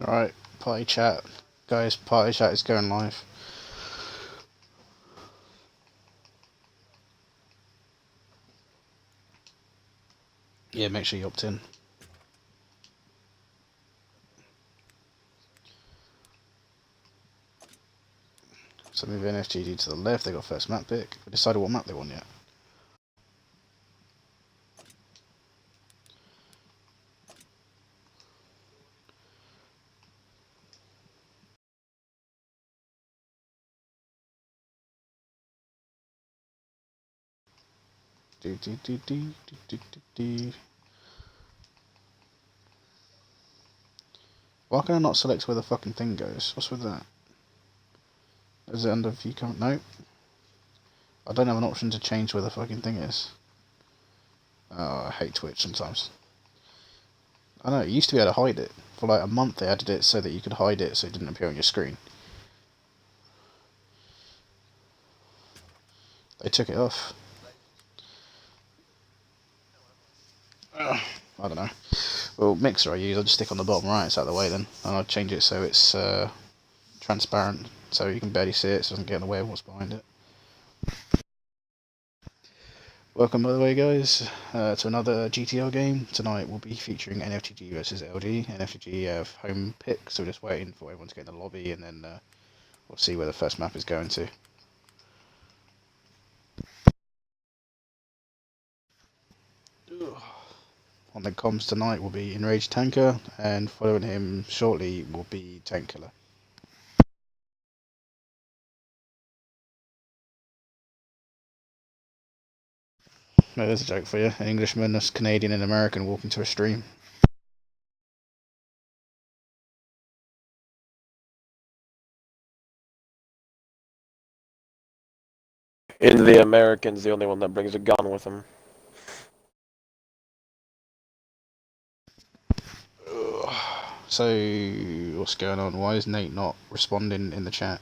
Alright, party chat. Guys, party chat is going live. Yeah, make sure you opt in. So move NFTG to the left, they got first map pick. We decided what map they want yet. Why can I not select where the fucking thing goes? What's with that? Is it under view count? No. I don't have an option to change where the fucking thing is. Oh, I hate Twitch sometimes. I know, it used to be able to hide it. For like a month they added it so that you could hide it so it didn't appear on your screen. They took it off. I don't know. Well, mixer I use, I'll just stick on the bottom right, it's out of the way then. And I'll change it so it's transparent, so you can barely see it, so it doesn't get in the way of what's behind it. Welcome, by the way, guys, to another GTL game. Tonight we'll be featuring NFTG versus LG. NFTG have home pick, so we're just waiting for everyone to get in the lobby, and then we'll see where the first map is going to. On the comms tonight will be Enraged Tanker, and following him shortly will be Tank Killer. No, there's a joke for you. An Englishman, a Canadian, and an American walk into a stream. And the American's the only one that brings a gun with him. So, what's going on? Why is Nate not responding in the chat?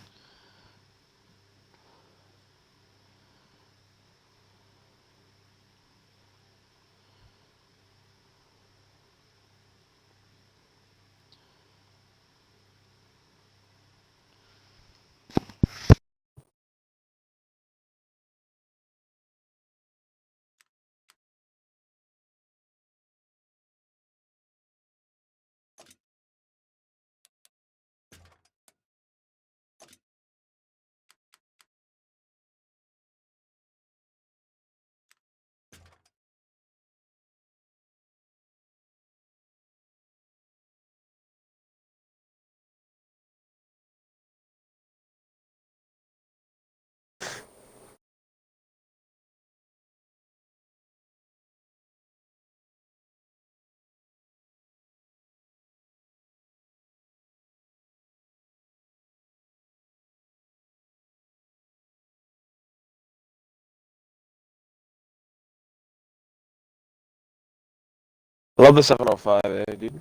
I love the 705, dude. You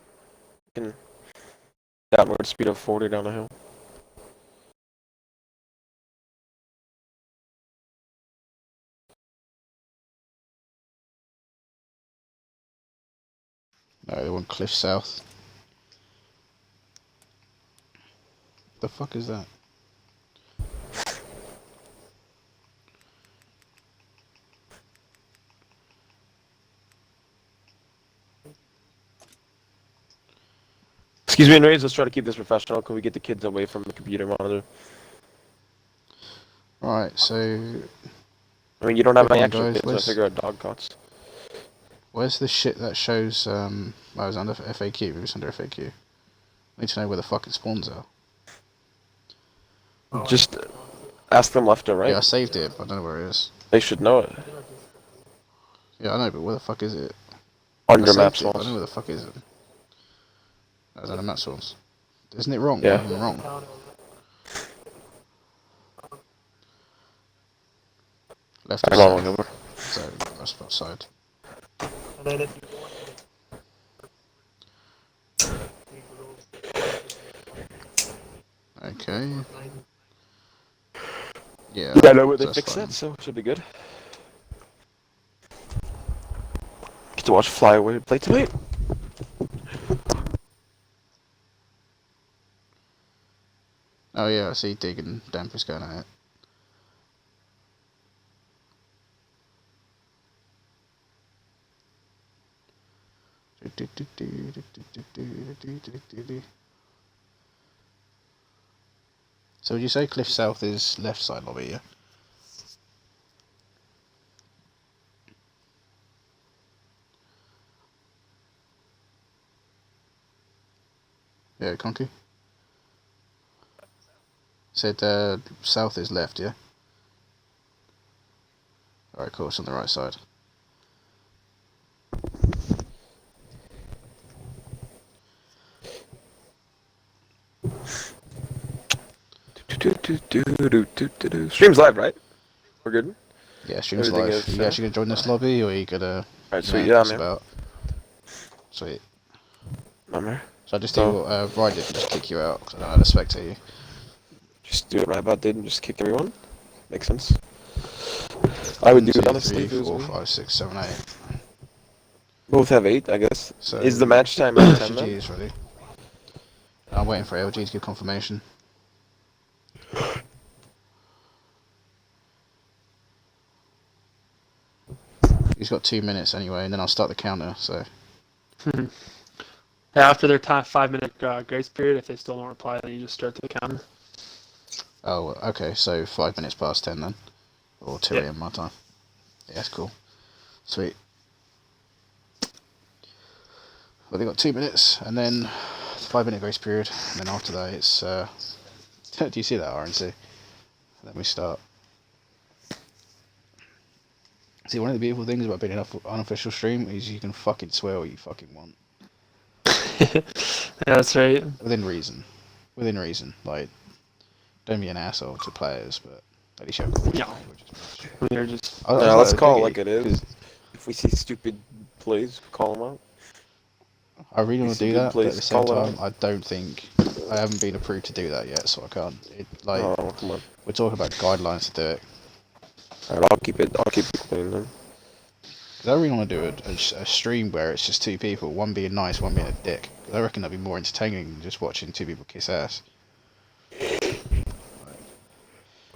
can downward speed of 40 down the hill. No, they want Cliff South. The fuck is that? Excuse me, Enraged, let's try to keep this professional. Can we get the kids away from the computer monitor? Alright, so... I mean, you don't have any Quick one, extra guys, kids, so I figure out dog cots. Where's the shit that shows, I was under FAQ, maybe it's under FAQ. I need to know where the fuck it spawns are. Just ask them left or right. Yeah, I saved it, but I don't know where it is. They should know it. Yeah, I know, but where the fuck is it? Under map I don't know source. where the fuck is it. That's under map source. Isn't it wrong? Yeah. I'm wrong. Left or I'm side? over. So, that's about side. Okay. Yeah. Yeah, I know where they that's fixed fine. that, so it should be good. Get to watch Flyaway play tonight. Oh yeah, I see Dig and Dampers going at it. So would you say Cliff South is left side lobby, yeah? Yeah, Conky? Said south is left, yeah? Alright, cool, it's on the right side. Stream's live, right? We're good? Yeah, stream's Everything live. is You actually gonna join this lobby, or are you gonna... Alright, sweet, yeah, I'm here. About? Sweet. I'm here. So I just do what Ryan did and just kick you out, because I don't know how to spectate you. Just do what Ryabot did and just kick everyone. Makes sense. I would do it honestly. 3, 4, 5, 6, 7, 8. Both have 8, I guess. So is the match time at 10 LGG then? is ready. I'm waiting for LG to give confirmation. He's got 2 minutes anyway, and then I'll start the counter, so... After their 5-minute grace period, if they still don't reply, then you just start the counter. Oh, okay, so 5 minutes past 10 then. Or 2 AM my time. Yeah, that's cool. Sweet. Well, they got 2 minutes, and then 5-minute grace period, and then after that it's... do you see that, RNC? Then we start. See, one of the beautiful things about being an unofficial stream is you can fucking swear what you fucking want. Yeah, that's right. Within reason. Within reason. Like, don't be an asshole to players, but at least you have a Yeah. They're just... Yeah, let's call it like it is. If we see stupid plays, call them out. I really want to do that, but at the same call it time, I don't think... I haven't been approved to do that yet, so I can't. Oh, come on. We're talking about guidelines to do it. Alright, I'll keep it clean then. Because I really want to do a stream where it's just 2 people, one being nice, one being a dick. 'Cause I reckon that'd be more entertaining than just watching 2 people kiss ass.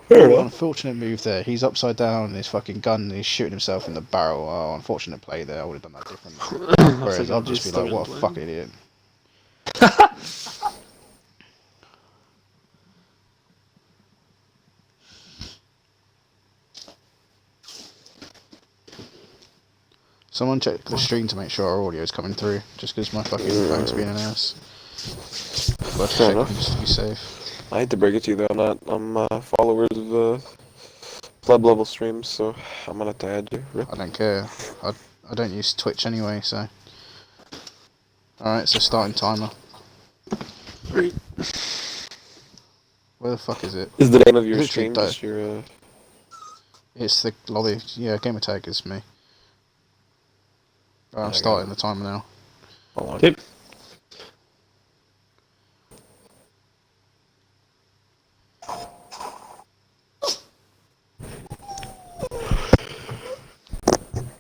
Unfortunate move there. He's upside down in his fucking gun and he's shooting himself in the barrel. Oh, unfortunate play there. I would have done that differently. Whereas I'll just be like, what a fucking idiot. Someone check the stream to make sure our audio is coming through, just because my fucking phone's being an ass. But Fair check enough. just to be safe. I hate to break it to you though, I'm followers of club level streams, so I'm gonna have to add you. Rip. I don't care. I don't use Twitch anyway, so. Alright, so starting timer. Right. Where the fuck is it? Is the name of your Literally stream just your It's the lobby. Yeah, gamer tag is me. Right, I'm starting the timer now. Hold on. Okay.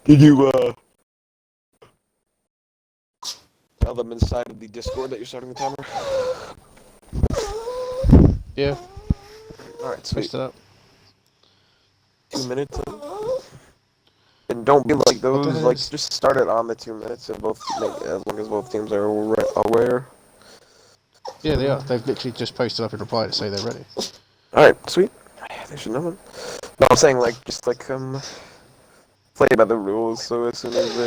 Did you tell them inside of the Discord that you're starting the timer? Yeah, Alright, switched sweet. it up. 2 minutes in. And don't be like What the those, hell like, is- just start it on the 2 minutes and both, as long as both teams are aware. Yeah, they are. They've literally just posted up in reply to say they're ready. Alright, sweet. They should know them. No, I'm saying, like, just, like, play by the rules, so as soon as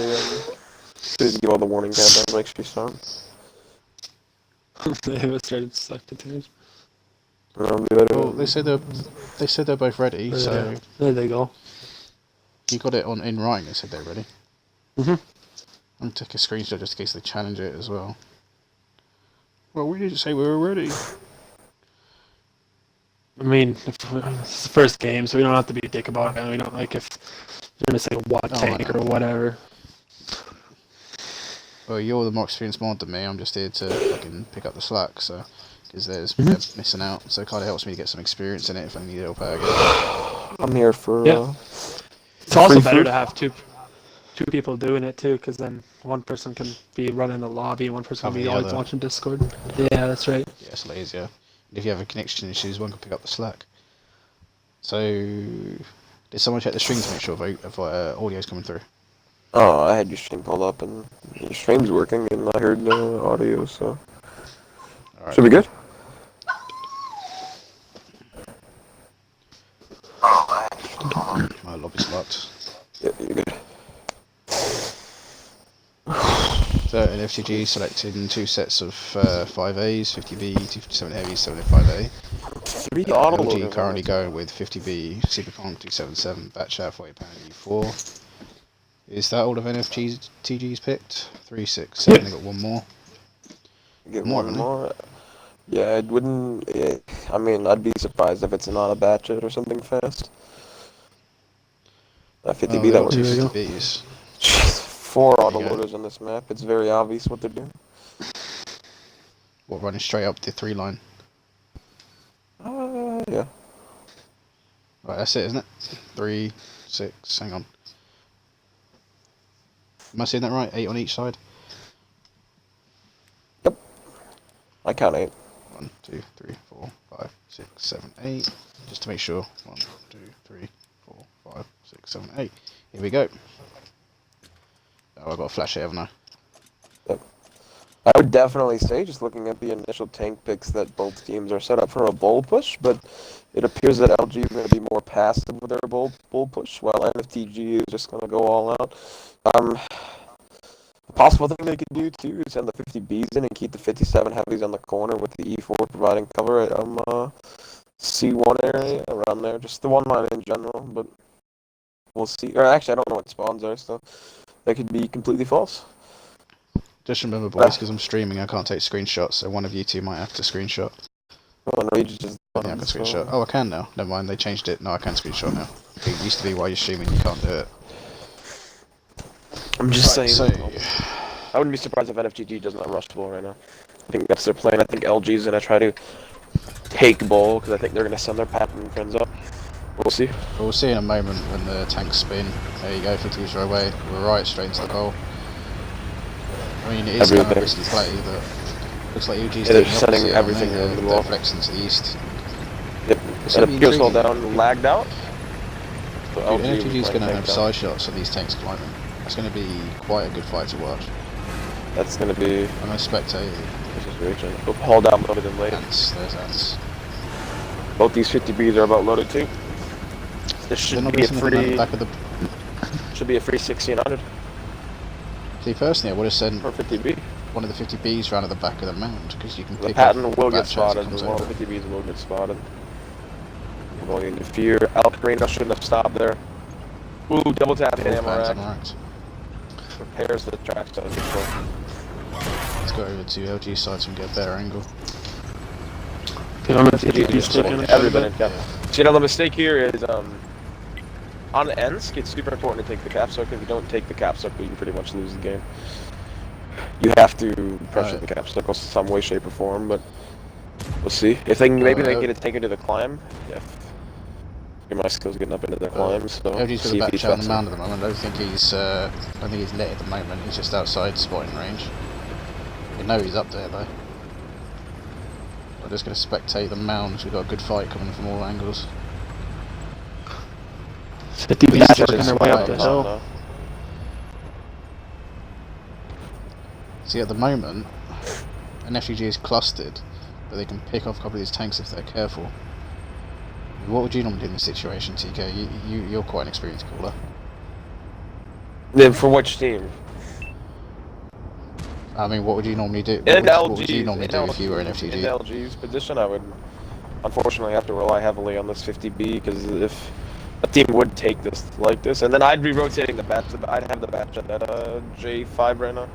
they give all the warning countdowns, make sure you start. They have started selecting teams. Well, they said they're both ready, so There they go. you got it on in writing. They said they're ready. Mhm. I'm gonna take a screenshot just in case they challenge it as well. Well, we didn't say we were ready. I mean, it's the first game, so we don't have to be a dick about it. We don't like if you're gonna say what Oh, tank I know. or whatever. Well, you're the more experienced mod than me. I'm just here to fucking pick up the slack, so because they're missing out. So it kind of helps me to get some experience in it if I need help out again. I'm here for, Yeah. It's also free better food. to have two people doing it too, because then one person can be running the lobby, and one person Cover can be the always other. watching Discord. Yeah, that's right. Yeah, it's lazier. If you have a connection issues, one can pick up the slack. So, did someone check the stream to make sure if audio's coming through? Oh, I had your stream pulled up and your stream's working, and I heard the audio, so Alright. should be good. My lobby's locked. Yeah, you're good. So NFTG selecting 2 sets of 5As, 50B, 257 heavy, 75A. 3 auto LG loaders currently on going with 50B, Superconk 277, batch out £40 E4. Is that all of NFTG's picked? 3, 6, 7, they got one more. Get More, one really? more. Yeah, it wouldn't. I mean, I'd be surprised if it's not a batch it or something fast. 50B, Oh, they that got would 2 be. 50Bs. Jeez, 4 There you auto go. loaders on this map. It's very obvious what they're doing. What, running straight up the 3 line? Yeah. Right, that's it, isn't it? 3, 6, hang on. Am I seeing that right? 8 on each side? I count 8. 1, 2, 3, 4, 5, 6, 7, 8. Just to make sure. 1, 2, 3, 4, 5, 6, 7, 8. Here we go. Oh, I've got a flash it, haven't I? I would definitely say, just looking at the initial tank picks, that both teams are set up for a bull push, but it appears that LG is going to be more passive with their bull push, while NFTG is just going to go all out. The possible thing they could do, too, is send the 50Bs in and keep the 57 heavies on the corner with the E4 providing cover at C1 area, around there. Just the one line in general, but we'll see. Or actually, I don't know what spawns are, so that could be completely false. Just remember, boys, because I'm streaming, I can't take screenshots, so one of you two might have to screenshot. Well, and Rage is just I think I can screenshot. Oh, I can now. Never mind, they changed it. No, I can screenshot now. It used to be while you're streaming, you can't do it. I'm just Right, saying. so, I wouldn't be surprised if NFTG does not rush ball right now. I think that's their plan. I think LG's gonna try to take ball because I think they're gonna send their pattern friends up. We'll see. we'll see in a moment when the tanks spin. There you go, 50s are away. We're right straight into the goal. I mean, it is kind of a risky play, but looks like UG's they're doing the sending opposite, everything aren't they? over the They're wall. flexing to the east. Yep. It's And gonna a be Pierce all intriguing. down, lagged out. So Dude, LG will NFTG's play going to have tank down. side shots of these tanks climbing. It's going to be quite a good fight to watch. That's gonna be. I'm going to spectate. This is raging. Haul down loaded and late. Ants, there's ants. Both these 50Bs are about loaded too. This They're should not be a missing anything around the free. back of the... Should be a free 1600 See, personally, I would have sent or 50B. one of the 50Bs round at the back of the mound, because you can The pick pattern up will get batch as it spotted. comes The one over. with 50Bs will get spotted. Going into fear. Alcarino shouldn't have stopped there. Ooh, double tap hit All fans Amarak. unracked. Repairs the tracks on control. Let's go over to LG side so we can get a better angle. Okay, I'm gonna see if he's taking it. Everybody in cap. Yeah. So, you know, the mistake here is on the ends, it's super important to take the cap circle. If you don't take the cap circle, you pretty much lose the game. You have to pressure Right. the cap circle some way, shape, or form, but we'll see. If they can, maybe they get it taken to the climb. Yeah. My skills getting up into their climbs, so LG's got see a if he batch out on the trusts mound it. at the moment. I don't think he's lit at the moment. He's just outside spotting range. You know he's up there though. I'm just going to spectate the mound. We've got a good fight coming from all angles. 50 That's B's just working their way up the right. hill. See, at the moment, an FGG is clustered, but they can pick off a couple of these tanks if they're careful. What would you normally do in this situation, TK? You're quite an experienced caller. Then for which team? I mean, what would you normally do? In What would you normally do LG's if you were an in FGG? LG's position, I would unfortunately have to rely heavily on this 50B because if a team would take this like this, and then I'd be rotating the batch. I'd have the batch at that J5 right now.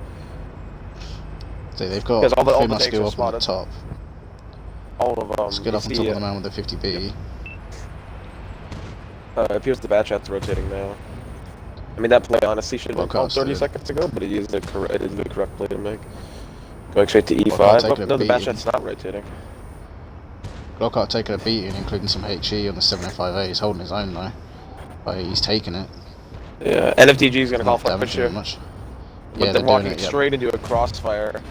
See, they've got Because all the female tanks skill are up on the spotted. top. All of them. Skill up on top of the man with the 50B. It appears the batch hat's rotating now. I mean, that play honestly should have been called 30 Broadcasted. seconds ago, but it is the correct play to make. Going straight to E5. Lockhart Oh, taking a no, the batch beating. hat's not rotating. Lockhart taking a beating, including some HE on the 705A. He's holding his own though. But he's taking it. Yeah, NFTG is going to call Not for a push damaging here. him much. But Yeah, they're they're walking doing it, yeah. straight into a crossfire.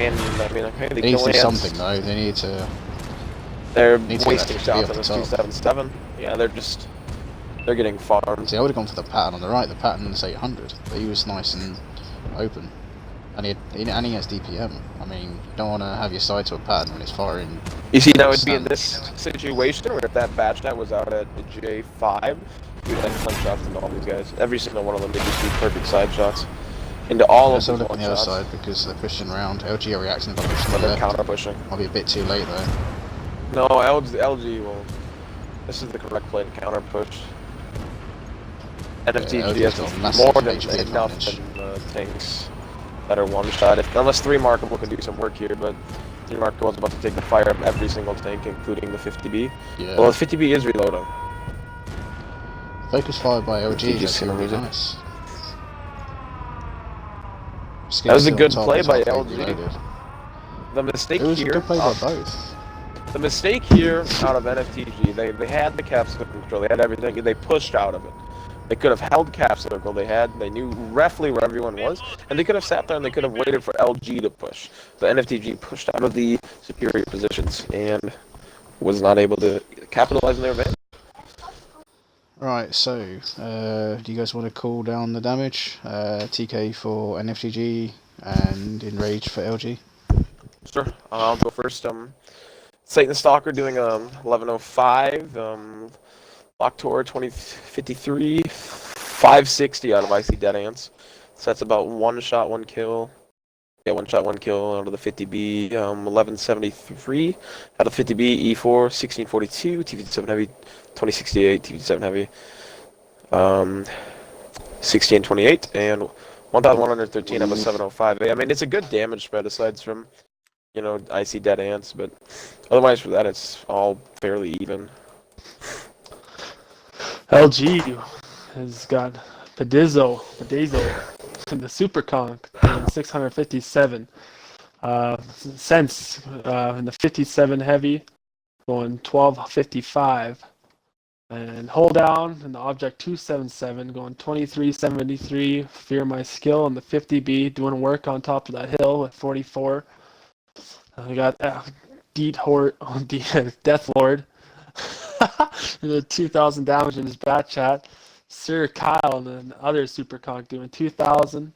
And I mean, okay, they They need kill to do ants. something though. They need to. They're Need to get wasting that shots off on the this top. 277. Yeah, they're getting farmed. See, I would have gone for the pattern on the right. The pattern's 800, but he was nice and open, and he has DPM. I mean, you don't want to have your side to a pattern when it's firing. You see, now it'd be in this situation where if that batch net was out at J5, you'd have punch shots into all these guys. Every single one of them, they just do perfect side shots into all Let's of have a these look on the other shots. side because they're pushing around. LG are reacting by pushing But the they're left. counter pushing. Might be a bit too late though. No, LG will. This is the correct play to counter push. NFTG LG's got a has massive more than HP enough advantage. tanks that are one shot. Unless 3 Markable can do some work here, but 3 Markable is about to take the fire of every single tank, including the 50B. Yeah. Well, the 50B is reloading. Focus fire by LG. just That's gonna really lose it. nice. That was a Skill's good still on top, play it's by halfway LG. reloaded. The mistake It was here. a good play by both. The mistake here out of NFTG, they had the capsule control, they had everything, they pushed out of it. They could have held cap circle, they knew roughly where everyone was, and they could have sat there and they could have waited for LG to push. The NFTG pushed out of the superior positions and was not able to capitalize on their advantage. Right, so, do you guys want to call down the damage? TK for NFTG and Enrage for LG? Sure, I'll go first. Satan Stalker doing 1105, Locktor 2053, 560 out of Icy Dead Ants. So that's about 1 shot, 1 kill. Yeah, 1 shot, 1 kill out of the 50B. 1173 out of 50B, E4, 1642, T57 Heavy, 2068, T57 Heavy, 1628, and 1113 out of 705. I mean, it's a good damage spread aside from, you know, Icy Dead Ants, but otherwise for that, it's all fairly even. LG has got Pedizzo, and the Super Conk doing 657. Sense in the 57 heavy going 1255. And Hold Down in the Object 277 going 2373. Fear My Skill in the 50B doing work on top of that hill with 44. We got Death Lord. The 2,000 damage in his bat chat. Sir Kyle and then other Super Conk doing 2,000.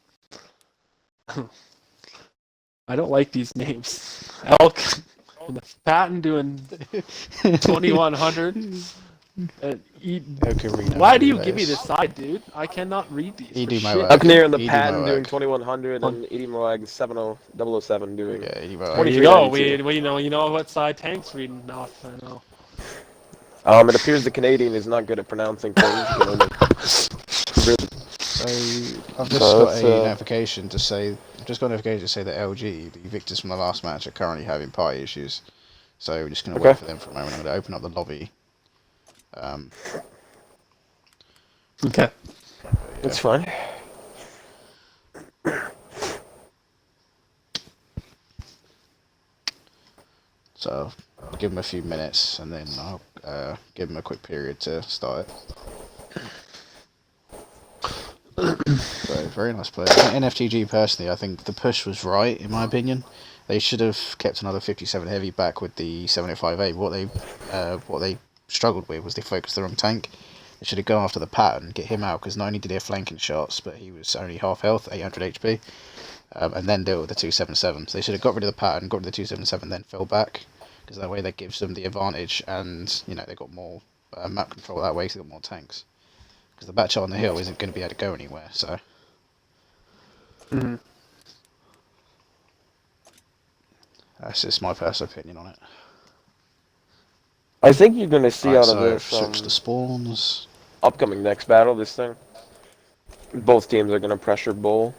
I don't like these names. Elk and the Patton doing 2,100. Why do you give me this side, dude? I cannot read these. Up near in the Patton doing 2,100 and Edie Moag 007 doing. Yeah, Edie There you go. You know what side Tank's reading off. I know. It appears the Canadian is not good at pronouncing things. So I've just got a notification to say. That LG, the victors from the last match, are currently having party issues. So we're just going to wait for them for a moment. I'm going to open up the lobby. Okay. That's fine. So I'll give them a few minutes and then I'll give them a quick period to start it. So, very nice play. NFTG personally, I think the push was right in my opinion. They should have kept another 57 heavy back with the 705A. What they struggled with was they focused the wrong tank. They should have gone after the pattern, get him out, because not only did he have flanking shots, but he was only half health, 800 HP, and then deal with the 277. So they should have got rid of the pattern, got rid of the 277, then fell back, because that way that gives them the advantage, and they got more map control that way, so they got more tanks. Because the batch on the hill isn't going to be able to go anywhere, so. That's just my personal opinion on it. I think you're going to see out of this switch the spawns. Upcoming next battle, this thing. Both teams are going to pressure Bull.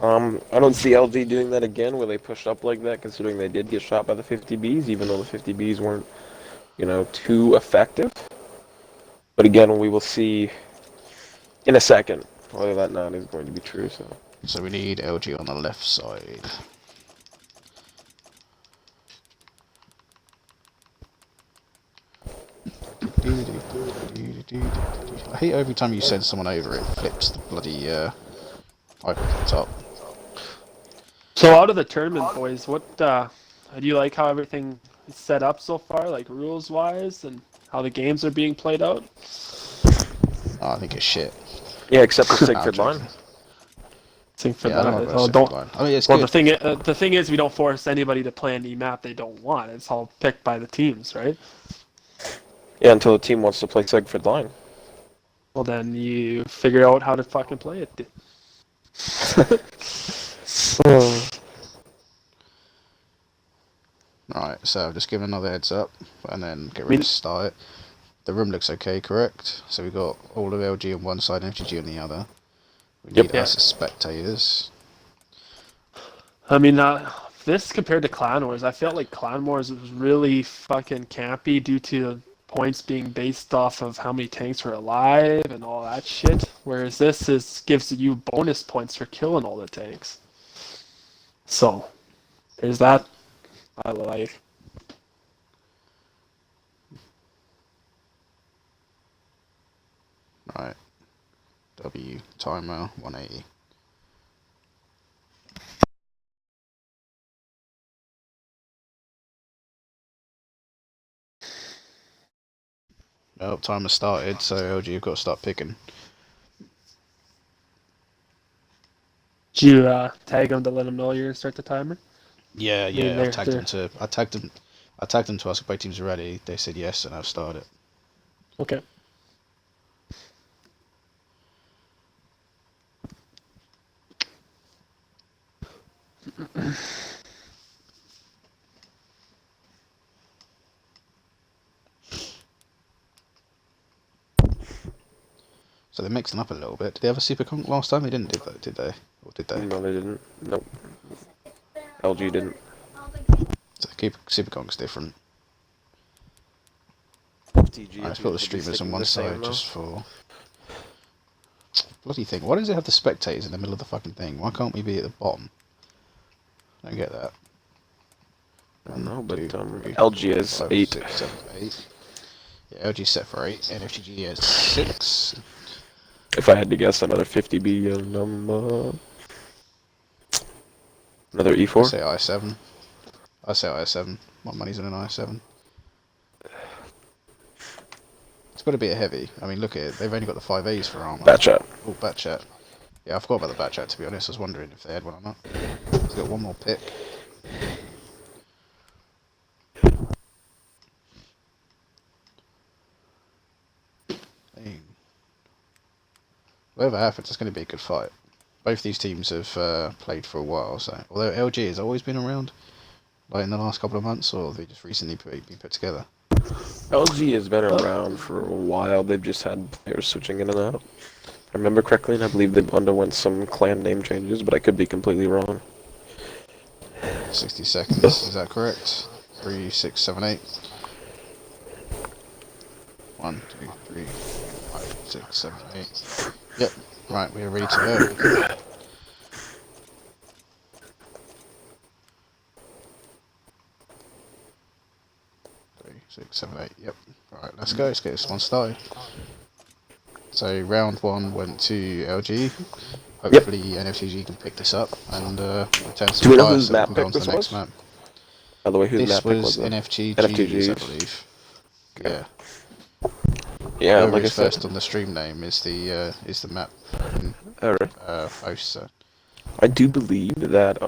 I don't see LG doing that again, where they pushed up like that, considering they did get shot by the 50Bs, even though the 50Bs weren't, too effective. But again, we will see in a second whether that not is going to be true. So we need LG on the left side. I hate every time you send someone over, it flips the bloody pipe at the top. So out of the tournament, boys, what do you like how everything is set up so far, like rules wise, and how the games are being played out? Oh, I think it's shit. Yeah, except the I'm Sigfrid line. joking. Sing for Yeah, I don't that. know about Well, a second line. I mean, it's well, good. the thing is, we don't force anybody to play any map they don't want. It's all picked by the teams, right? Yeah, until the team wants to play Sigfrid line. Well, then you figure out how to fucking play it. Right, so just give another heads up, and then get I ready mean, to start it. The room looks okay, correct? So we got all of LG on one side, NFTG on the other. We Yep. need Yeah. us as spectators. I mean, this compared to Clan Wars, I felt like Clan Wars was really fucking campy due to points being based off of how many tanks were alive and all that shit. Whereas this gives you bonus points for killing all the tanks. So there's that I like. Right. W timer 180. Oh, timer started, so LG, you've got to start picking. Did you tag them to let them know you're gonna start the timer? Yeah, I mean, yeah. I've tagged them to. I tagged them to ask if both teams are ready. They said yes, and I've started. Okay. So they're mixing up a little bit. Did they have a super conk last time? They didn't, did they? Or did they? No, they didn't. Nope. LG didn't. So keep super conk's different. FTG Let's put the streamers on one side just for. Bloody thing. Why does it have the spectators in the middle of the fucking thing? Why can't we be at the bottom? I don't get that. I don't know, but 2, 3, LG is 5, 8. 6, 7, 8. Yeah, LG's set for 8. NFTG is 6. If I had to guess, another 50B and another I E4. say I7. I say I7. My money's on an I7. It's got to be a heavy. I mean, look at it. They've only got the 5As for armor. Bat chat. Oh, bat chat. Yeah, I forgot about the bat chat, to be honest. I was wondering if they had one or not. Let's get one more pick. Dang. Whatever happens, it's going to be a good fight. Both these teams have played for a while, so although LG has always been around, like in the last couple of months, or have they just recently been put together? LG has been around for a while. They've just had players switching in and out. If I remember correctly, and I believe they've underwent some clan name changes, but I could be completely wrong. 60 seconds, is that correct? 3, 6, 7, 8. 1, 2, 3, 5, 6, 7, 8. Yep, right, we're ready to go. 3, 6, 7, 8. Yep. Right, let's go. Let's get this one started. So round 1 went to LG. Hopefully NFTG can pick this up and return some Do we know fire whose so we map can go on pick to this the next was? map. By the way, whose This map pick was was it? NFTG's, I believe. Okay. Yeah. Yeah, Whoever like I is said. first on the stream name is the map Alright. host. So. I do believe that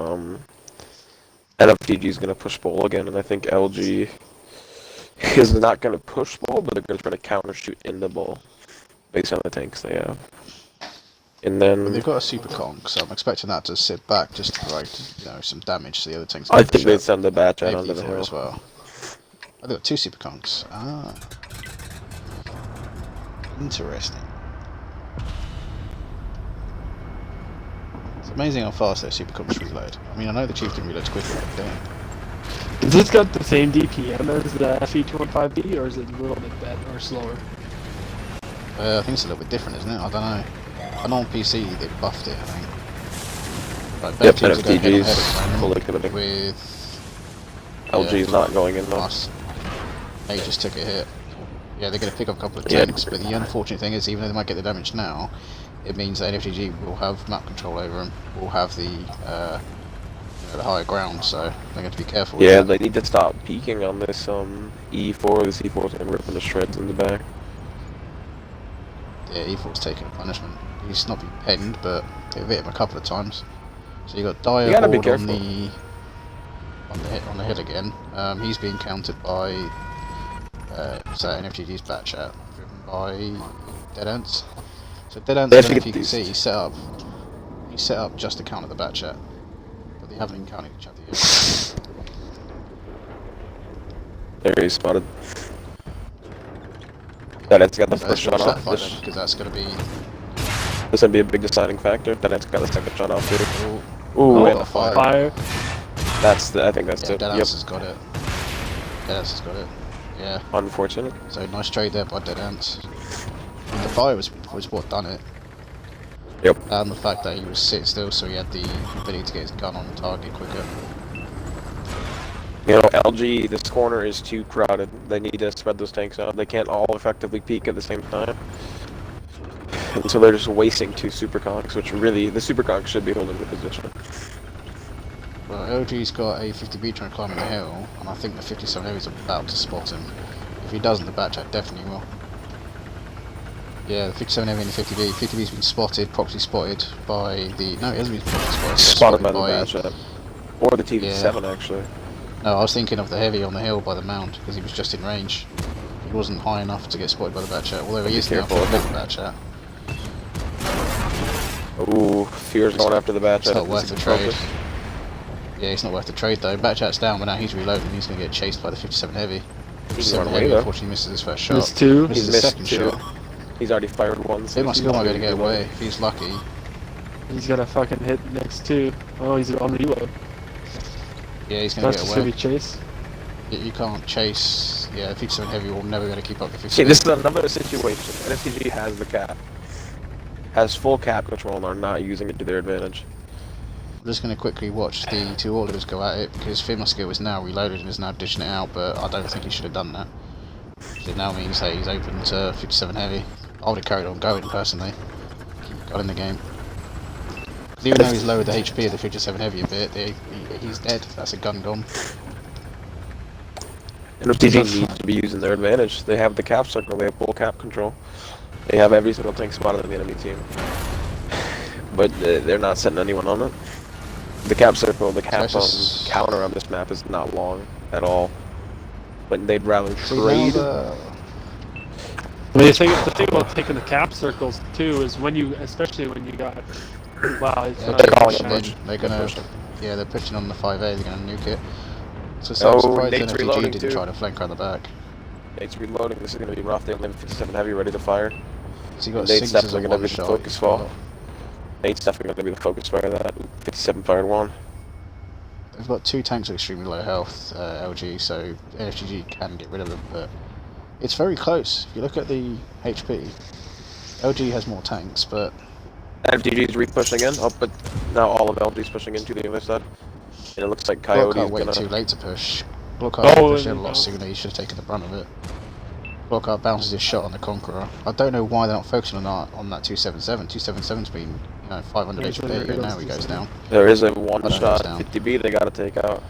NFTG is going to push ball again, and I think LG is not going to push ball, but they're going to try to counter shoot in the ball based on the tanks they have. And then But they've got a super conk, so I'm expecting that to sit back just to provide, some damage to the other tanks. I think they'd send the bat chat Maybe onto the E4 hill as well. Oh, they've got 2 super conks. Ah. Interesting. It's amazing how fast their super conks reload. I mean, I know the Chieftain reloads quicker, but damn. Is this got the same DPM as the FE215B, or is it a little bit better or slower? I think it's a little bit different, isn't it? I don't know. I know on PC they buffed it, I think. Right, Yep, teams are going head on head NFTG's at the moment fully committed. with LG's not going in though. us. They just took a hit. Yeah, they're going to pick up a couple of Yeah. tanks, but the unfortunate thing is, even though they might get the damage now, it means that NFTG will have map control over them, will have the the higher ground, so they're going to be careful with Yeah, that. they need to stop peeking on this E4. This E4 is going to rip them to shreds in the back. Yeah, E4's taking a punishment. He's not been penned, but they've hit him a couple of times. So you got Dire gotta be Horde careful. on the hill again. He's being countered by NFTG's Batchat, driven by Dead Ants. So Dead Ants, I don't know if you can see, he's set up just to counter the Batchat, but they haven't even counted each other yet. There he's spotted. Dead Ants got the first shot off. Because that's going to be... This would be a big deciding factor. Dead Ants got the second shot off too. Ooh, and the fire. I think that's it. Dead Ants has got it. Dead Ants has got it. Yeah. Unfortunate. So nice trade there by Dead Ants. And the fire was what done it. Yep. And the fact that he was sit still, so he had the ability to get his gun on the target quicker. You know, LG, this corner is too crowded. They need to spread those tanks out. They can't all effectively peek at the same time. And so they're just wasting two superconks, which really, the superconk should be holding the position. Well, LG's got a 50B trying to climb the hill, and I think the 57 Heavy's about to spot him. If he doesn't, the Batchat definitely will. Yeah, the 57 Heavy and the 50B. 50B's been spotted, properly spotted by the... No, it hasn't been properly spotted. Spotted by the Batchat. Or the TV7, yeah. actually. No, I was thinking of the Heavy on the hill by the mound, because he was just in range. He wasn't high enough to get spotted by the Batchat, although he is now for the Batchat. Ooh, Fear's going after the Batchat. It's not worth the trade. Yeah, it's not worth the trade though. Batchat's down, but now he's reloading. He's going to get chased by the 57 Heavy. 57 Heavy unfortunately misses his first shot. Missed two. Misses his second shot. He's already fired one. So he might still might be able to get away if he's lucky. He's gonna fucking hit next two. Oh, he's on reload. Yeah, he's going to get away. That's a chase. You can't chase. Yeah, 57 Heavy will never going to keep up the 57. See, this is another situation. NFTG has the cap. Has full cap control and are not using it to their advantage. I'm just going to quickly watch the two orders go at it, because Fimaskill is now reloaded and is now dishing it out, but I don't think he should have done that. It now means that he's open to 57 Heavy. I would have carried on going personally. Keep got in the game. Because even though he's lowered the HP of the 57 Heavy a bit, he's dead. That's a gun gone. NFTG needs to be using their advantage. They have the cap circle, they have full cap control. They have every single tank spotted on the enemy team. But they're not setting anyone on it. The cap circle, the cap counter on this map is not long at all. But they'd rather trade. I mean, the thing about taking the cap circles too is when you, especially when you got, wow, it's yeah, they're pushing on the 5A. They're gonna nuke it. So I'm surprised NFTG didn't try to flank around the back. Nate's reloading. This is gonna be rough. They only have 57 Heavy ready to fire. So you got Nate's 6 definitely gonna be the shot. focus fall. Nate's definitely gonna be the focus fire of that. 57 fired one. They've got 2 tanks with extremely low health, LG, so NFTG can get rid of them, but it's very close. If you look at the HP, LG has more tanks, but... NFTG is re-pushing in, but now all of LG is pushing into the other side. And it looks like Coyote's waited too late to push. Blockhart pushed in a lot sooner, he should have taken the brunt of it. Blockhart bounces his shot on the Conqueror. I don't know why they're not focusing on that 277. 277's been, 500 HP, and now he goes down. There is a one-shot 50B they gotta take out.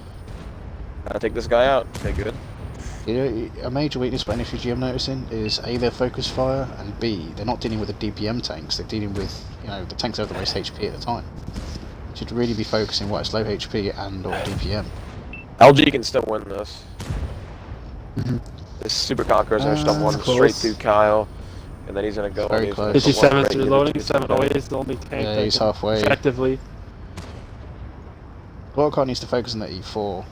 Gotta take this guy out. Okay, good. A major weakness by NFTG I'm noticing is A, their focus fire, and B, they're not dealing with the DPM tanks, they're dealing with, the tanks over the most HP at the time. Should really be focusing what is low HP and or DPM. LG can still win this. This Super Conqueror's gonna stop one straight through Kyle, and then he's gonna go. Very close. 57's reloading. 708 is the only tank. Yeah, he's halfway. Effectively. Blockhart needs to focus on the E4.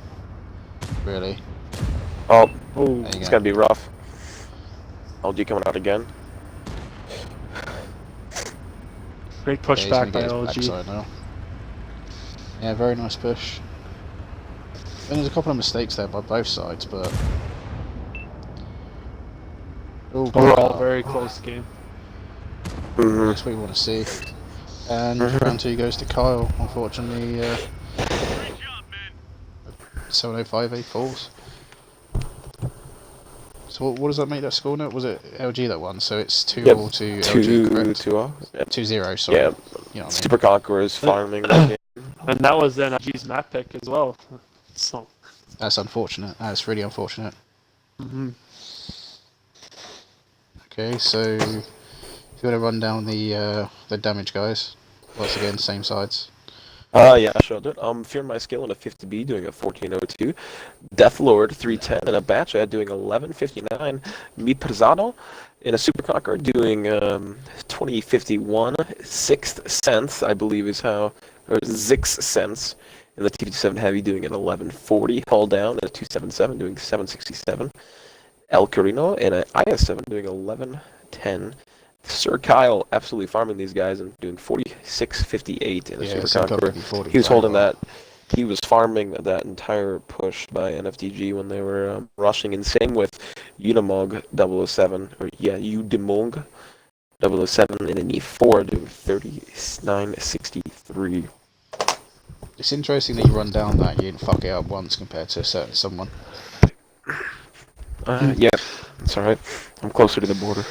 Really. Oh, it's gonna be rough. LG coming out again. Great pushback by LG. Now. Yeah, very nice push. And there's a couple of mistakes there by both sides, but overall, very close game. That's what you want to see. And round 2 goes to Kyle. Unfortunately, 705A falls. So what does that make that score now? Was it LG that won? So it's 2-all to LG, correct? 2-0. 2-0, sorry. Yeah, Super Conqueror is farming that game. And that was NFTG's map pick as well. So. That's unfortunate. That's really unfortunate. Mm-hmm. Okay, so if you want to run down the damage, guys. Once again, same sides. Yeah, I showed it. Fear My Skill in a 50B doing a 1402. Deathlord 310 and a Batcha doing 1159. Mi Prezado in a Super Conqueror doing 2051. Sixth Sense, I believe is how, or Zix Sense in the T57 Heavy doing an 1140. Hull Down in a 277 doing 767. El Carino in an IS7 doing 1110. Sir Kyle absolutely farming these guys and doing 46.58 in a Super Conqueror. He was holding that. He was farming that entire push by NFTG when they were rushing. And same with Unimog 007, or yeah, Udemog 007 in an E4 doing 39.63. It's interesting that you run down that you didn't fuck it up once compared to a certain someone. Yeah, it's alright. I'm closer to the border.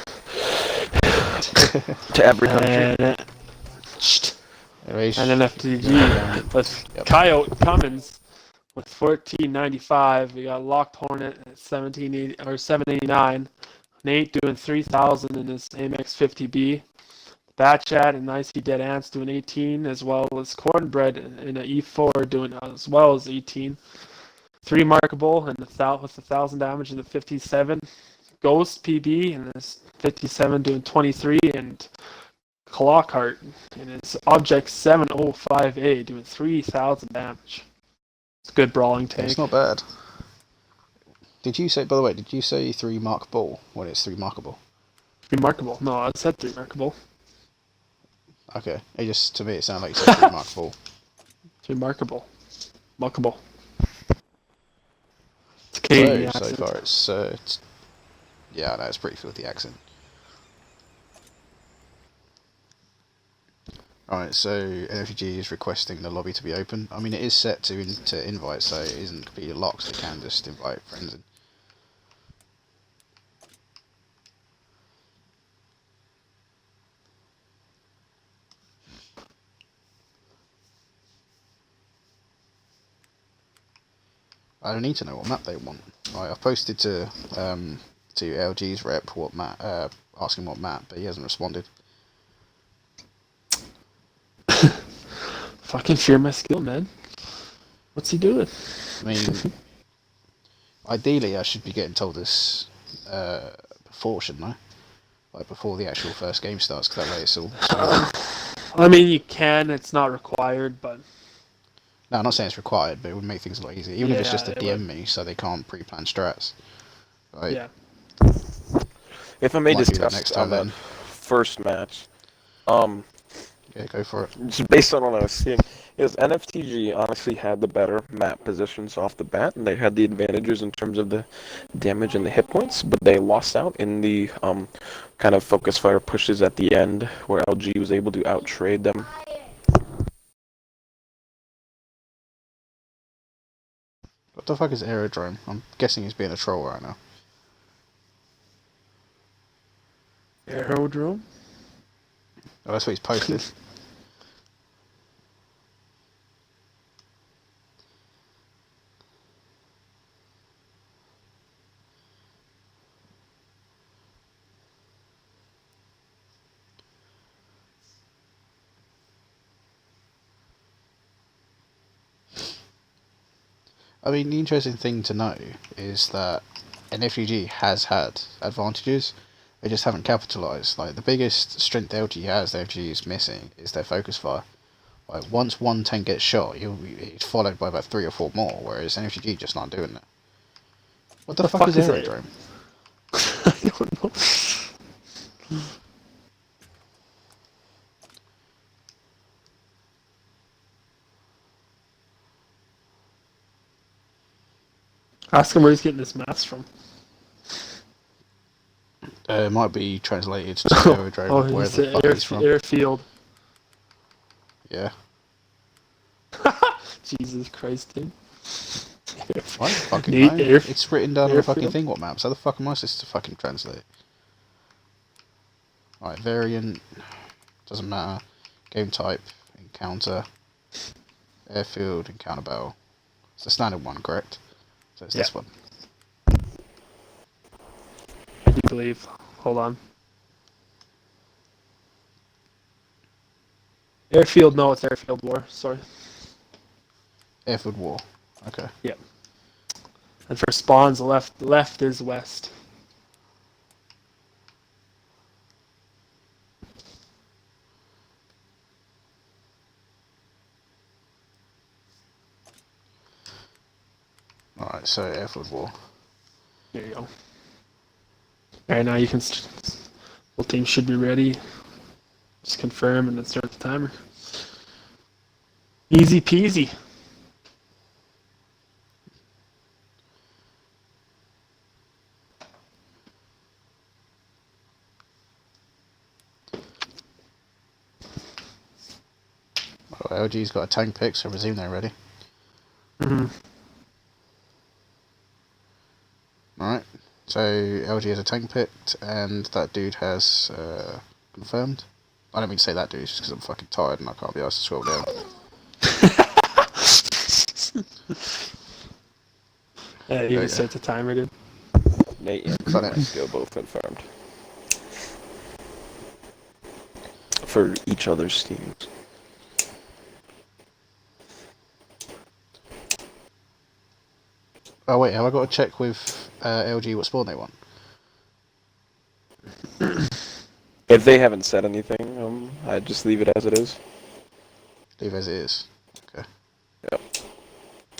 To every country. And NFTG with Coyote Cummins with 1495. We got Locked Hornet at 1780 or 789. Nate doing 3000 in his Amex 50B. Batchat and Icy Dead Ants doing 18, as well as Cornbread in an E4 doing as well as 18. 3 Markable and with 1,000 damage in the 57. Ghost PB in his 57 doing 23, and Clockhart in his Object 705A doing 3,000 damage. It's a good brawling tank. It's not bad. Did you say, by the way, did you say 3 markable when it's 3 markable? Remarkable. No, I said 3 Markable. Okay. It just, to me, it sounded like you said 3 markable. 3 Markable. Markable. It's Canadian So accent. far it's yeah, no, it's pretty filthy accent. Alright, so NFTG is requesting the lobby to be open. I mean, it is set to invite, so it isn't completely locked, so you can just invite friends in. I don't need to know what map they want. Right, I've posted to LG's rep what map, asking what map, but he hasn't responded. Fucking Fear My Skill, man. What's he doing? I mean, ideally I should be getting told this before, shouldn't I? Like before the actual first game starts, because that way it's all smooth. I mean, you can. It's not required, but... No, I'm not saying it's required, but it would make things a lot easier. Even if it's just to DM would. me, so they can't pre-plan strats. Right? Yeah. If I may Might do that discuss next on time that then. first match, Yeah, go for it. just based on what I was seeing, is NFTG honestly had the better map positions off the bat, and they had the advantages in terms of the damage and the hit points, but they lost out in the kind of focus fire pushes at the end, where LG was able to out-trade them. What the fuck is Aerodrome? I'm guessing he's being a troll right now. Aerodrome? Oh, that's what he's posted. I mean, the interesting thing to know is that NFTG has had advantages, they just haven't capitalised. Like, the biggest strength LG has, that LG is missing, is their focus fire. Like, once one tank gets shot, it's followed by about 3 or 4 more, whereas NFTG just not doing it. What the fuck is Aerodrome? I don't know. Ask him where he's getting this mask from. It might be translated to Aerodrome, where the fuck he's from. Airfield. Yeah. Jesus Christ, dude. I don't fucking know. It's written down on the fucking Airfield? thing what maps. How the fuck am I supposed to fucking translate? Alright, variant. Doesn't matter. Game type. Encounter. airfield, encounter battle. It's the standard one, correct? So it's this one. I do believe. Hold on. Airfield, no, it's airfield war. Sorry. Airfield war. Okay. Yep. And for spawns, left is west. Alright, so airfield war. There you go. Alright, now you can. Full team should be ready. Just confirm and then start the timer. Easy peasy. Oh, LG's got a tank pick, so I presume they're ready. Alright, so LG has a tank picked, and that dude has confirmed. I don't mean to say that dude, just because I'm fucking tired and I can't be asked to scroll down. You can start the timer, dude. Nate and Skill both confirmed. For each other's teams. Oh wait, have I got to check with LG what spawn they want? If they haven't said anything, I'd just leave it as it is. Leave as it is. Okay. Yep.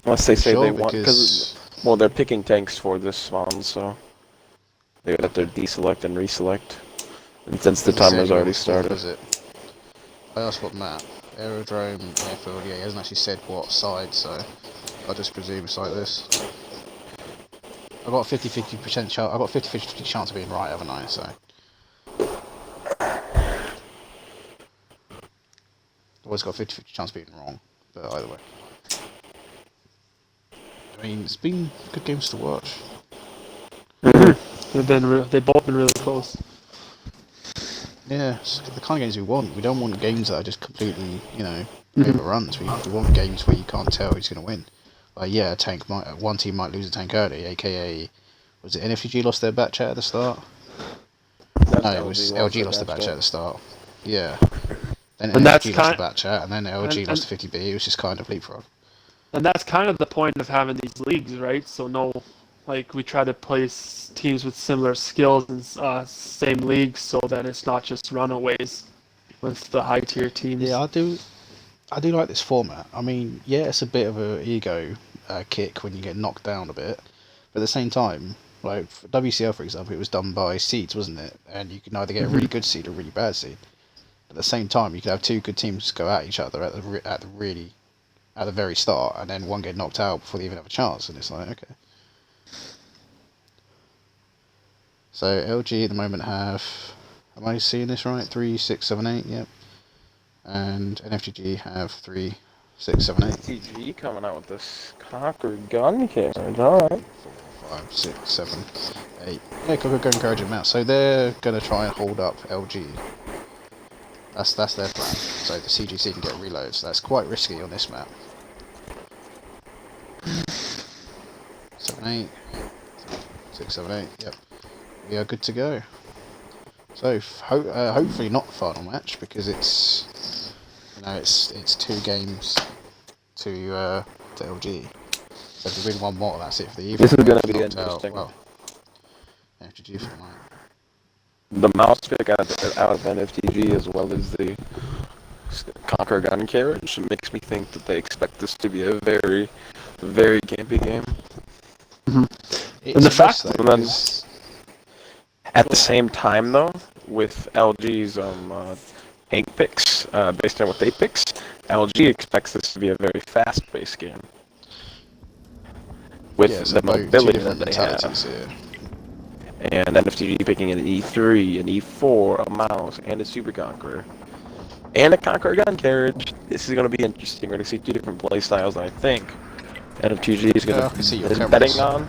Unless they say Sure, they want, because well, they're picking tanks for this spawn, so they would have to deselect and reselect. And since the timer's already started. I asked what map. Aerodrome, airfield, yeah, he hasn't actually said what side, so I'll just presume it's like this. I've got a 50-50% chance. I've got a 50-50 chance of being right, haven't I? So always got a 50-50 chance of being wrong, but either way. I mean, it's been good games to watch. They've both been really close. Yeah, it's the kind of games we want. We don't want games that are just completely, overruns. We want games where you can't tell who's going to win. Like, yeah, one team might lose a tank early, aka, was it NFTG lost their batch at the start? No, it was LG lost the batch at the start. Yeah. Then NFTG lost the batch at, and then LG lost the 50B. It was just kind of leapfrog. And that's kind of the point of having these leagues, right? So we try to place teams with similar skills in same leagues, so that it's not just runaways with the high tier teams. Yeah, I do like this format. I mean, yeah, it's a bit of an ego kick when you get knocked down a bit, but at the same time, like for WCL for example, it was done by seeds, wasn't it? And you can either get a really good seed or a really bad seed. At the same time, you could have two good teams go at each other at the very start, and then one get knocked out before they even have a chance, and it's like, okay. So LG at the moment have, am I seeing this right? 3, 6, 7, 8, yep. And NFTG have 3, 6, 7, 8. NFTG coming out with this Conquer gun carriage, alright. 4, 5, 6, 7, 8. Yeah, Conquer gun carriage and mouse. So they're gonna try and hold up LG. That's their plan. So the CGC can get reloads. That's quite risky on this map. 7, 8. 6, 7, 8. Yep. We are good to go. So hopefully not the final match, because it's it's 2 games to LG. So if we win one more, that's it for the evening. This is gonna be interesting. Well, NFTG for the night. The mouse pick out of NFTG as well as the Conquer gun carriage makes me think that they expect this to be a very, very campy game. And the fact that at the same time though, with LG's tank picks, based on what they picks, LG expects this to be a very fast-paced game. With the mobility that they have. Here. And NFTG picking an E3, an E4, a mouse, and a Super Conqueror. And a Conqueror gun carriage. This is going to be interesting. We're going to see 2 different play styles, I think. NFTG is going to betting on.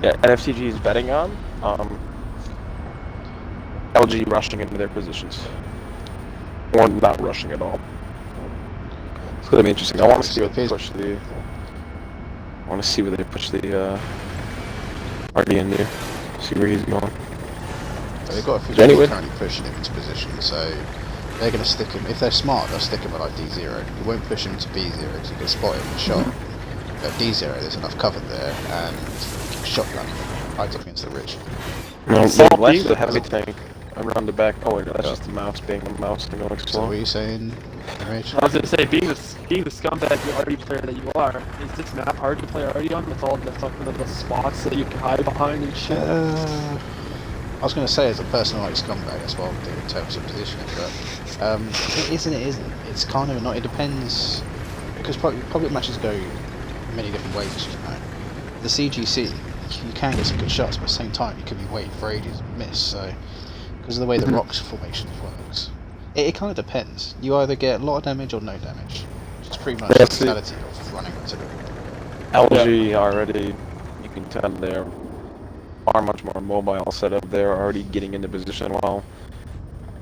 Yeah, NFTG is betting on LG rushing into their positions. Or not rushing at all. gonna be interesting. I want to see So what they push the. I want to see where they push the RD in there. See where he's going. So they've got a few Anyway. people currently pushing him into position, so they're going to stick him. If they're smart, they'll stick him at like D0. You won't push him to B0 because you can spot him and shot. At D0, there's enough cover there, and you can shotgun him right up against the ridge. No, Small they left team. the heavy tank around the back. Oh wait, no, that's just the mouse being the mouse and going So slow. what are you saying, Rich? I was gonna say, being the scumbag RD player that you are, is this map hard to play RD on with all the fucking little spots that you can hide behind and shit? I was going to say as a person like scumbag, that's what I would do in terms of positioning, but it isn't. It's kind of not. It depends, because public matches go many different ways, as you know. The CGC, you can get some good shots, but at the same time, you could be waiting for ages and miss. So, because of the way the rocks formation works, it kind of depends. You either get a lot of damage or no damage, which is pretty much the mentality of running into the. LG already, you can tell they're far much more mobile setup. They're already getting into position well.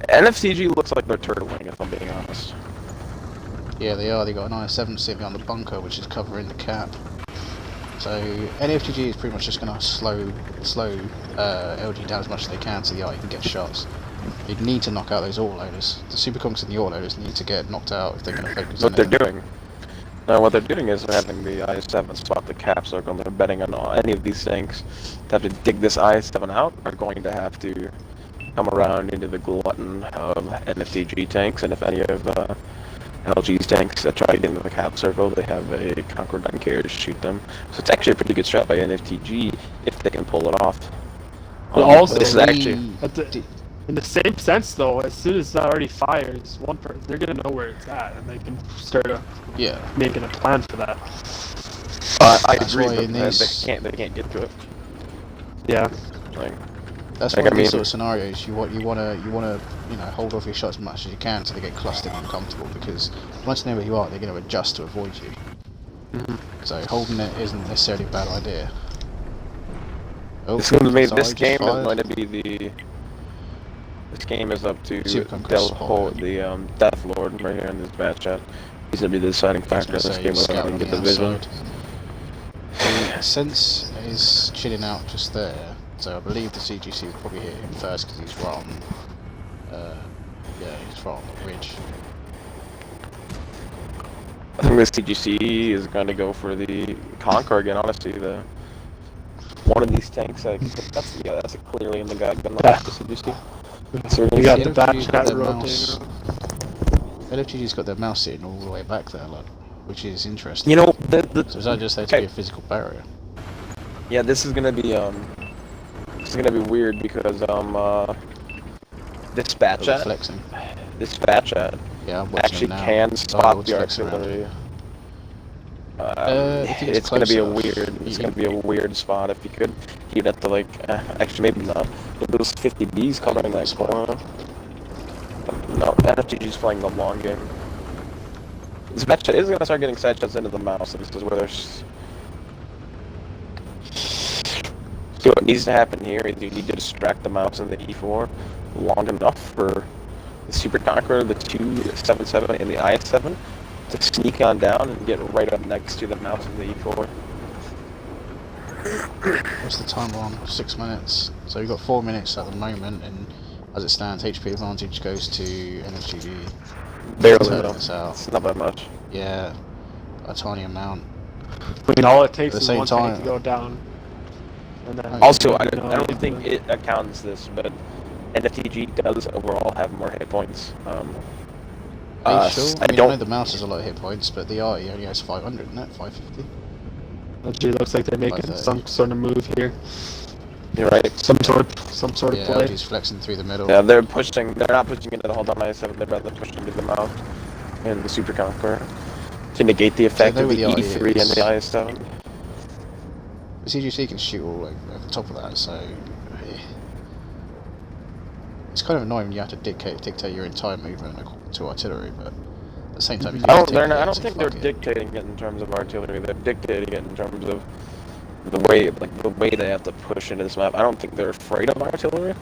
NFTG looks like they're turtling, if I'm being honest. Yeah, they are. They got an IS-7 sitting on the bunker, which is covering the cap. So NFTG is pretty much just going to slow LG down as much as they can, so the eye can get shots. You need to knock out those autoloaders. The superconks and the autoloaders need to get knocked out if they're going to focus on What they're doing. Now, what they're doing is they're having the IS-7 spot the cap circle. They're betting on any of these things that have to dig this IS-7 out are going to have to come around into the glutton of NFTG tanks, and if any of LG's tanks that try to get into the cap circle, they have a Conqueror gun carrier to shoot them. So it's actually a pretty good shot by NFTG if they can pull it off. But also, this is actually in the same sense though, as soon as that already fires, they're gonna know where it's at, and they can start making a plan for that. I That's agree, why but in they these- can't get to it. Yeah. Like, That's Like, why I in these mean- sort of scenarios you wanna hold off your shots as much as you can so they get clustered and uncomfortable, because once they know where you are, they're going to adjust to avoid you. So holding it isn't necessarily a bad idea. Oh, this game is sorry, just going fired. to be the. This game is up to Superconqueror the Death Lord right here in this batch chat. He's gonna be the deciding factor in this game whether or not we get the vision. The Sense is chilling out just there, so I believe the CGC will probably hit him first because he's right on. He's right on the ridge. I think the CGC is going to go for the Conqueror again. Honestly, one of these tanks. That's clearly in the guide gun. The CGC. So You got The the back NFTG's got chat their rotating mouse. around. LFGG's got their mouse sitting all the way back there, like, which is interesting. You know, So is that just there to be a physical barrier? yeah, this is gonna be weird because this batch They're chat, flexing. Yeah, I'm watching actually them now. can spot it's the flexing around. artillery. If he gets It's gonna be a close weird. enough, It's he- gonna be a weird spot if you could. You'd have to like. Actually, maybe not. If there was 50 Bs covering that corner. No, NFTG's playing the long game. This match is gonna start getting side shots into the mouse. This is where there's. So what needs to happen here is you need to distract the mouse in the E4 long enough for the Super Conqueror, the 277 and the IS7 to sneak on down and get right up next to the mouse in the E4. What's the time on? 6 minutes. So we've got 4 minutes at the moment, and as it stands, HP advantage goes to NFTG. Barely Turning though. this out. It's not that much. Yeah, a tiny amount. I mean, all it takes At the is same one tank time- to go down. And then Also, I you know, don't think it accounts this, but NFTG does overall have more hit points. Are you sure? I I don't. know the mouse has a lot of hit points, but the RE only has 500, isn't it? 550? It looks like they're making 530. some sort of move here. You're right. Some sort of Yeah, play. LG's flexing through the middle. Yeah, they're pushing. They're not pushing into the hold on IS7. They're rather pushing into the mouth and the Super Conqueror to negate the effect know of the where the E3 and is. the IS7. The CGC can shoot all over the top of that, so it's kind of annoying when you have to dictate your entire movement according to artillery, but at the same time, you I don't. can They're not, I take don't it, think they're fuck it. dictating it in terms of artillery. They're dictating it in terms of the way they have to push into this map. I don't think they're afraid of artillery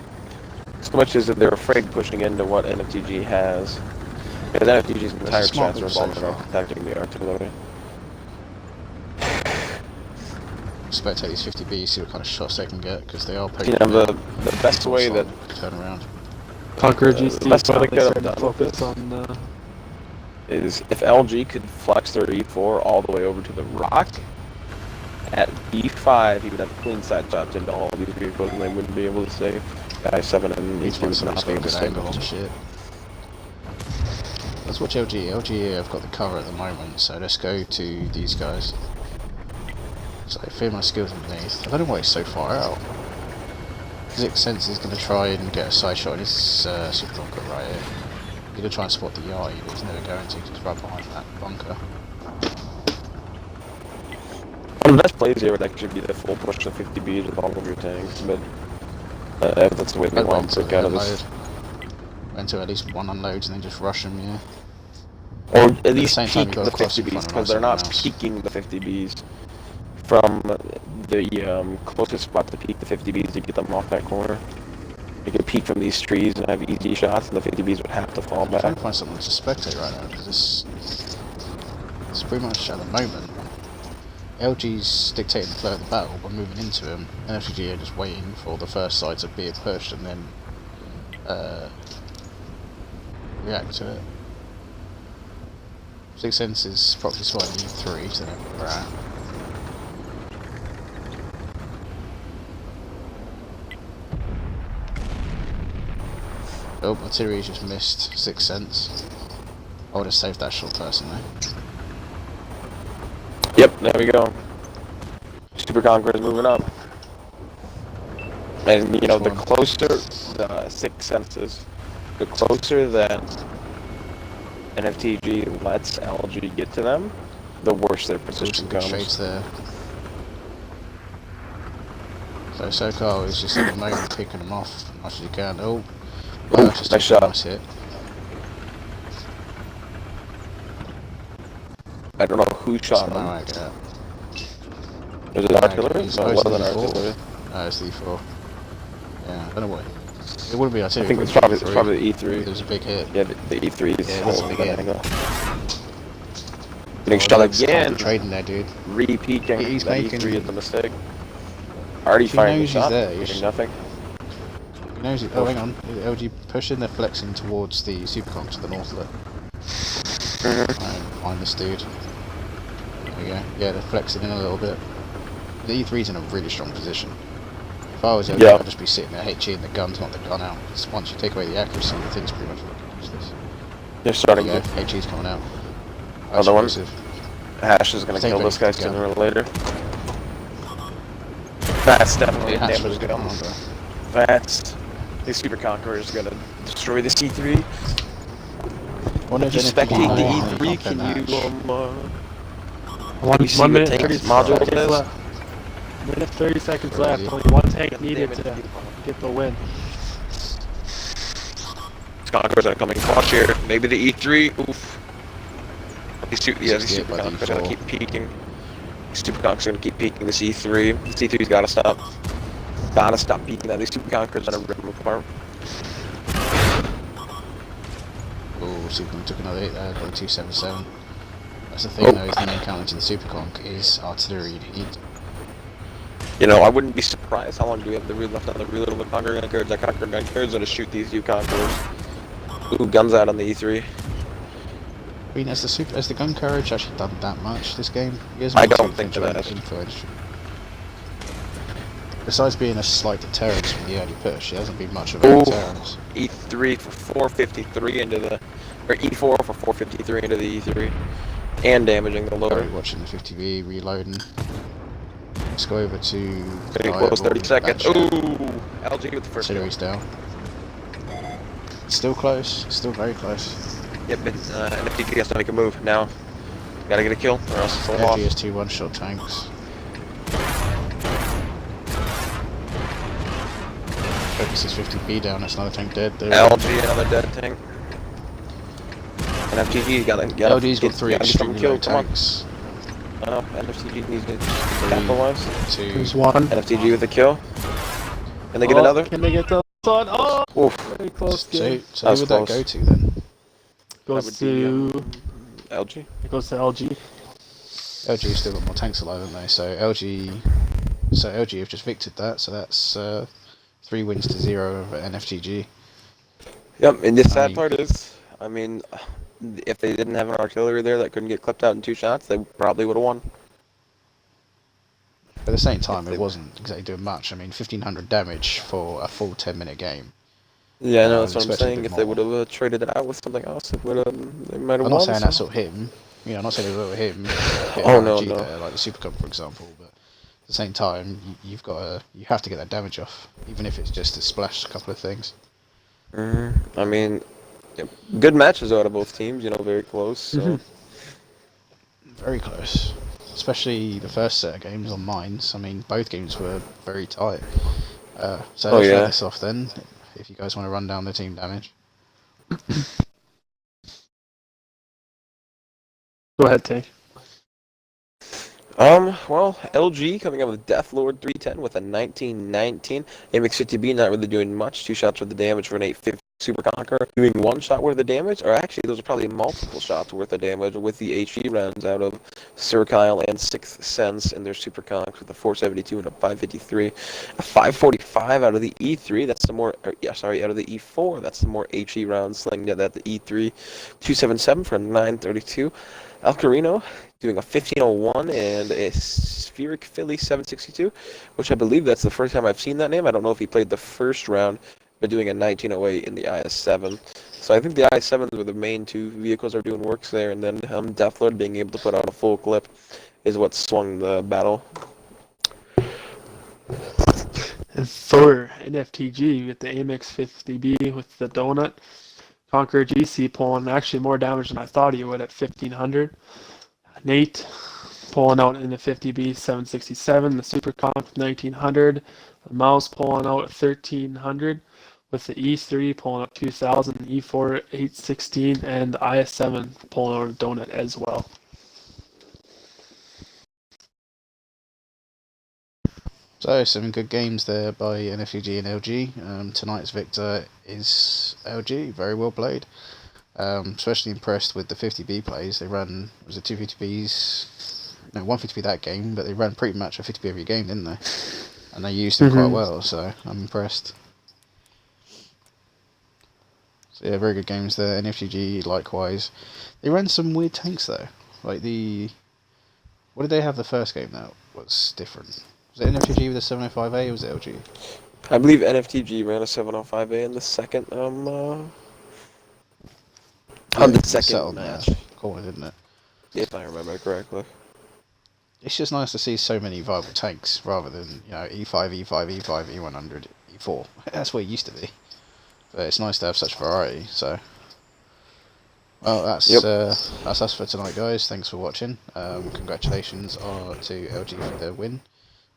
so much as that they're afraid pushing into what NFTG has. Because NFTG's entire smart strats move so revolving around far. protecting the artillery. Spectate these 50Bs, see what kind of shots they can get, because they are poking. You know, the best way that turn around. Conqueror the GC best way they finally could have starting to done with focus this on. is if LG could flex their E4 all the way over to the rock, at E5 he would have clean side shots into all of these vehicles and they wouldn't be able to save. I7 and Each E2 one's would not be able to good save angles and shit. Let's watch LG. LG have got the cover at the moment, so let's go to these guys. So I fear my skills underneath. I don't know why he's so far out. Zik Sense is going to try and get a side shot on his super bunker right here. He's going to try and spot the yard, but he's never going to because he's right behind that bunker. One of the best plays here would actually be the full push of 50Bs with all of your tanks, but if that's the way they want to get out of this. Went to at least one unloads and then just rush them, yeah. Or at least the same time, peek you've the got to cross in 50Bs, front of because they're someone not else. peeking the 50Bs from the closest spot to peek the 50Bs to get them off that corner. You could peek from these trees and have easy shots, and the 50Bs would have to fall I'm trying back. to find something to spectate right now, because it's pretty much at the moment. LG's dictating the flow of the battle by moving into him. NFTG are just waiting for the first side to be pushed and then react to it. Sixth Sense is properly spotting E3, so we're at. Oh, artillery just missed Sixth Sense. I would have saved that shot personally. Yep, there we go. Super Conqueror's moving up. And, you know, the closer the Sixth Senses, the closer that NFTG lets LG get to them, the worse their position Good comes. shades there. So SoCal is just at the moment picking them off as much as you can. Oh, Nice shot. Nice hit. I don't know who shot him. I get. Was it artillery? It's No, it wasn't E4. artillery. No, it's the E4. Yeah, I don't know what. It wouldn't be I artillery. think it's probably the E3. There's a big hit. Yeah, the E3 is Yeah, that's a big hit. angle. Getting shot again. Trading there, dude. Re-peeking. He's That making- E3 is the mistake. Already He firing the knows he's shot. there, Getting he's- nothing. He knows it. Oh, hang on. LG pushing, they're flexing towards the Superconk to the north of it. Find this dude. There we go. Yeah, they're flexing in a little bit. The E3's in a really strong position. If I was LG, Yeah. I'd just be sitting there HEing the guns, not the gun out. Because once you take away the accuracy, the thing's pretty much fucking useless. They're starting There you to. go. HE's coming out. Other one? Explosive. Hash is gonna Stay kill ready this guy to go. sooner or later. That's definitely a Hatch damage was gun. longer. That's the Super Conqueror is gonna destroy the C3. One If you of them spectate the E3, E3, can you One, you see 1 what minute, tank 30 module seconds is? left. Minute 30 seconds Where left. is he? Only one tank needed damage to you. get the win. Conquerors are coming flush here. Maybe the E3. Oof. These two, yeah, these 68 Super by Conquerors are gonna D4. keep peeking. These Super Conquerors are gonna keep peeking the C3. The C3's gotta stop. Gotta stop peeking that. These Super Conquerors are gonna rip them apart. Oh, Superconk took another hit there, got a 277. That's the thing though, is the main counter to the Superconk is artillery heat. You know, I wouldn't be surprised. How long do we have the reload left on the reload of the Conqueror gun carriers? That Conqueror gun carriers gonna shoot these two Conquerors. Ooh, guns out on the E3. I mean, has the gun courage actually done that much this game? He hasn't I been don't too think it has. influential. Besides being a slight deterrence from the early push, it hasn't been much of a Ooh. deterrence. E3 for 453 into the, or E4 for 453 into the E3, and damaging the loader. Sorry, watching the 50V, reloading. Let's go over to... Getting close, 30 seconds. Ooh! Ooh, LG with the first kill. Artillery's down. It's still close, it's still very close. Yep, but NFTG has to make a move now. Gotta get a kill, or else it's a loss. LG has 2 one-shot tanks. Focus is 50B down, that's another tank dead. There LG, another dead tank. NFTG gotta LG's got 3 gotta get someone extremely low killed. Come on. tanks. NFTG needs to capitalize. 2. There's one. NFTG with a kill. Can they get another? Can they get the sun? Oh, Oof. very close So game. who would that close. go to then? goes would to be LG. it goes to LG. LG's still got more tanks alive, haven't they? So LG have just victored that. So that's 3 wins to 0 over NFTG. Yep, and the I sad mean, part is, I mean, if they didn't have an artillery there that couldn't get clipped out in 2 shots, they probably would have won. but at the same If time, it they, wasn't exactly doing much. I mean, 1500 damage for a full 10-minute game. yeah, I know I that's was what I'm expecting a saying. bit If they more. would have traded it out with something else, it would have. They might have I'm not won. saying So. that's sort of him. You know, I'm not saying it was over him. Bit of Oh no, RNG no. there, like the Supercom, for example. But at the same time, you have to get that damage off, even if it's just to splash a couple of things. I mean, yeah, good matches out of both teams. You know, very close. So. Very close, especially the first set of games on mines. I mean, both games were very tight. So Oh let's round yeah. this off then, if you guys want to run down the team damage. Go ahead, Tank. Well, LG coming up with Deathlord 310 with a 1919. MX50B not really doing much. 2 shots worth of damage for an 850 Super Conqueror. Doing 1 shot worth of damage, or actually those are probably multiple shots worth of damage with the HE rounds out of Sir Kyle and Sixth Sense in their Super Conks with a 472 and a 553. A 545 out of the E3, that's some more, out of the E4, that's some more HE rounds slinging at the E3. 277 for a 932. Alcarino doing a 1501 and a Spheric Philly 762, which I believe that's the first time I've seen that name. I don't know if he played the first round, but doing a 1908 in the IS-7. So I think the IS-7s were the main 2 vehicles are doing works there, and then Deathlord being able to put out a full clip is what swung the battle. And for NFTG, with the AMX50B with the donut, Conqueror GC pulling actually more damage than I thought he would at 1500. Nate pulling out in the 50B 767, the Super Conk 1900, the Mouse pulling out 1300, with the E3 pulling out 2000, E4 816, and the IS7 pulling out a donut as well. So some good games there by NFTG and LG. Tonight's victor is LG. Very well played. Especially impressed with the 50B plays. They ran, was it 250Bs? No, 150B that game, but they ran pretty much a 50B every game, didn't they? And they used them quite well, so I'm impressed. So yeah, very good games there. NFTG likewise. They ran some weird tanks though. Like what did they have the first game that was different? Was it NFTG with a 705A or was it LG? I believe NFTG ran a 705A in the second on the second match, corner, didn't it? if I remember correctly. It's just nice to see so many viable tanks rather than, you know, E5, E5, E5, E100, E4. That's what it used to be. But it's nice to have such variety. So, well, that's us for tonight, guys. Thanks for watching. Congratulations to LG for their win.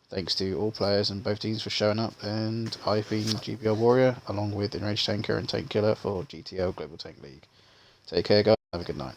Thanks to all players and both teams for showing up. And I've been GPL Warrior, along with Enraged Tanker and Tank Killer for GTL Global Tank League. Take care, guys. Have a good night.